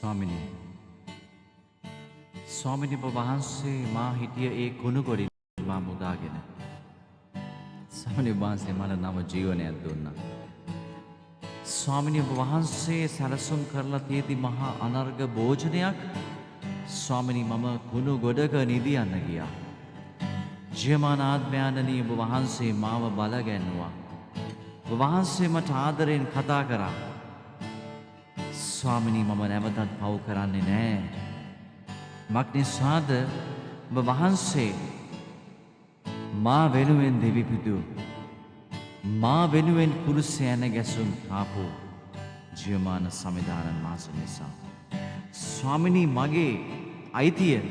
ස්වාමිනී ඔබ වහන්සේ මා හිටිය ඒ කුණු ගොඩින් මා මුදාගෙන ස්වාමිනී වහන්සේ මට නව ජීවනයක් දුන්නා. ස්වාමිනී ඔබ වහන්සේ සැලසුම් කරලා තියෙදි මහා අනර්ග භෝජනයක් ස්වාමිනී මම කුණු ගොඩක නිදියන්න ගියා. ජීවමාන ආත්මයන්ණී ඔබ වහන්සේ මාව බල ගැන්නුවා. ඔබ වහන්සේ මට ආදරෙන් කතා කරා. ස්වාමිනී මම නැවතත් පව් කරන්නේ නෑ. මක්නිසාද ඔබ වහන්සේ මා වෙනුවෙන් දෙවිපිදු මා වෙනුවෙන් කුරුසේ ඇන ගැසුම් ආපු ජීවමාන සමිධානන් මාස නිසා. ස්වාමිනී මගේ අයිතිය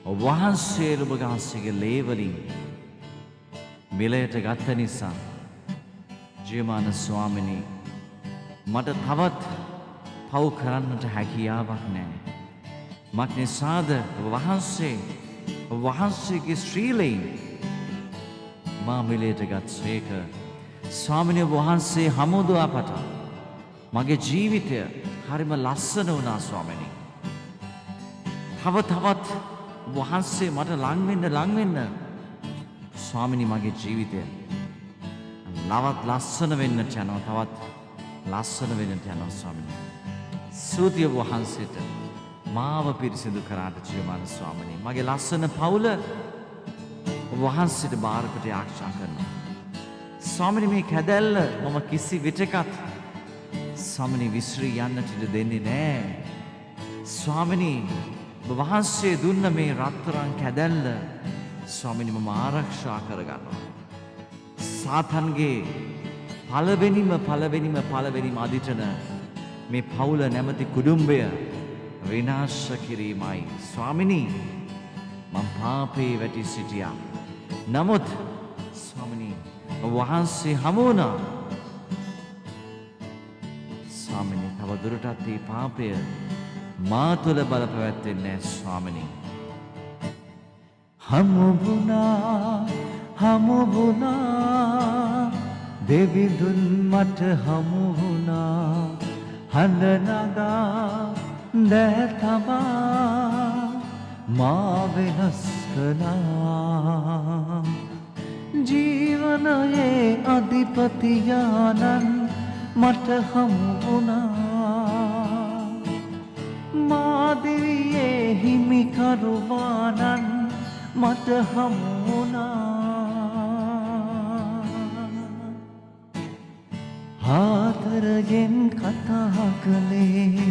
ඔබ වහන්සේ ඔබ වහන්සේගේ ලේවලින් මිලයට ගත්ත නිසා ජීවමාන ස්වාමිනී මට තවත් පව් කරන්නට හැකියාවක් නෑ. මක්නිසාද ඔබ වහන්සේගේ ශ්‍රීලයෙන් මා මිලයට ගත් සේක. ස්වාමිනී ඔබ වහන්සේ හමුදුවා පටන් මගේ ජීවිතය හරිම ලස්සන වුණා ස්වාමිනී. තවත් ඔබ වහන්සේ මට ලංවෙන්න ස්වාමිනී මගේ ජීවිතය ලවත් ලස්සන වෙන්නට යනවා. තවත් ලස්සන වෙන්නට යනවා ස්වාමිනී. ස්තුතිය ඔබ වහන්සේට මාව පිරිසිදු කරාට ජීවමාන ස්වාමිනී. මගේ ලස්සන පවුල ඔබ වහන්සේට බාරකට ආරක්ෂා කරනවා. ස්වාමිනී මේ කැදැල්ල මම කිසි විටකත් ස්වාමිනී විශ්‍රී යන්නට ඉඩ දෙන්නේ නෑ. ස්වාමිනී ඔබ වහන්සේ දුන්න මේ රත්තරන් කැදැල්ල ස්වාමිනී මම ආරක්ෂා කරගන්නවා. සාතන්ගේ පළවෙනිම අදිටන මේ පවුල නැමැති කුඩුම්බය විනාශ කිරීමයි. ස්වාමිනී මම පාපේ වැටි සිටියා. නමුත් ස්වාමිනී ඔබ වහන්සේ හමු වුණා. ස්වාමිනී තව දුරටත් මේ පාපය මා තුළ බලපැවැත්වෙන්නේ නැහැ ස්වාමිනී. හමු වුණා දෙවිඳුන් මට හමු වුණා. හඬ නගා දැ තමා මා වෙනස් කළා. ජීවනයේ අධිපතියාණන් මට හමු වුණා. මාදිවියේ හිමිකරුවාණන් මට හමු වුණා. ආදරයෙන් කතා කළේ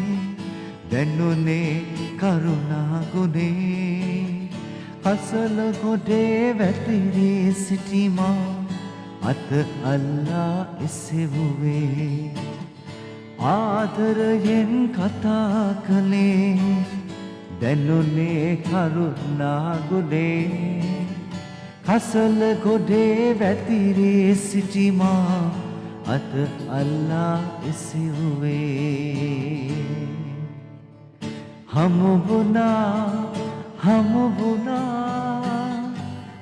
දැනුනේ කරුණා ගුණේ. අසල ගොඩේ වැතිරී සිටිමා අත අල්ලා එසෙව්වේ. ආදරයෙන් කතා කළේ දැනුනේ කරුණා ගුණේ. අසල ගොඩේ වැතිරී සිටිමා අත අල්ලා එසෙව්වේ. හමු වුණා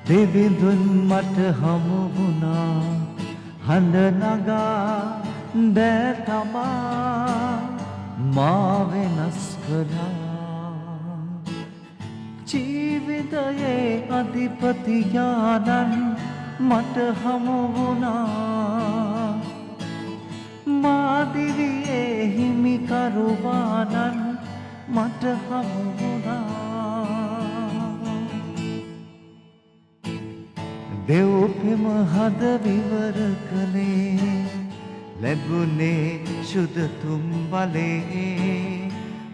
දෙවිඳුන් මට හමු වුණා. හඬ නගා දැ තමා මා වෙනස් කළා. ජීවිතයේ අධිපතියාණන් මට හමු වුණා. මාදිවියේ හිමිකරුවාණන් මට හමු වුණා. දෙව් පෙම හද විවර කළේ ලැබුණේ ශුද්ධතුම් බලේ.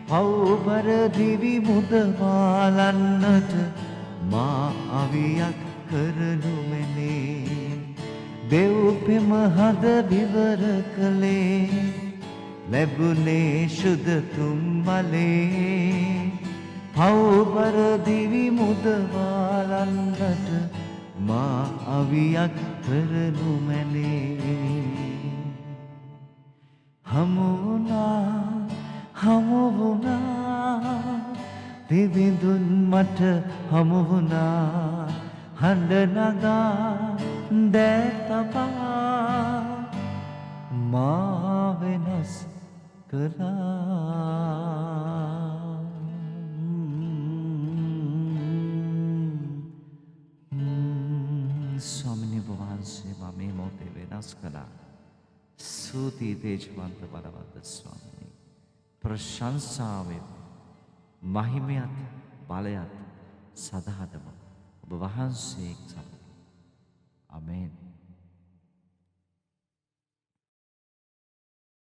පව්බර දිවි මුදවාලන්නට මා අවියක් කරනු මැනේ. දෙව් පෙම හද විවර කළේ ලැබුණේ ශුද්ධතුම් බලේ. පව්බර දිවි මුදවාලන්නට මා අවියක් කරනු මැනේ. හමු වුණා දෙවිඳුන් මට හමු වුණා. හඬ නගා දැ තමා මා වෙනස් කළා ස්වාමිනී වහන්සේ මම මේ මොහොතේ වෙනස් කළා. ස්තුති තේජවන්ත බලවත් ස්වාමිනී. ප්‍රශංසාවෙන් මහිමයත් බලයත් සදාටම ඔබ වහන්සේ සමග. ආමේන්.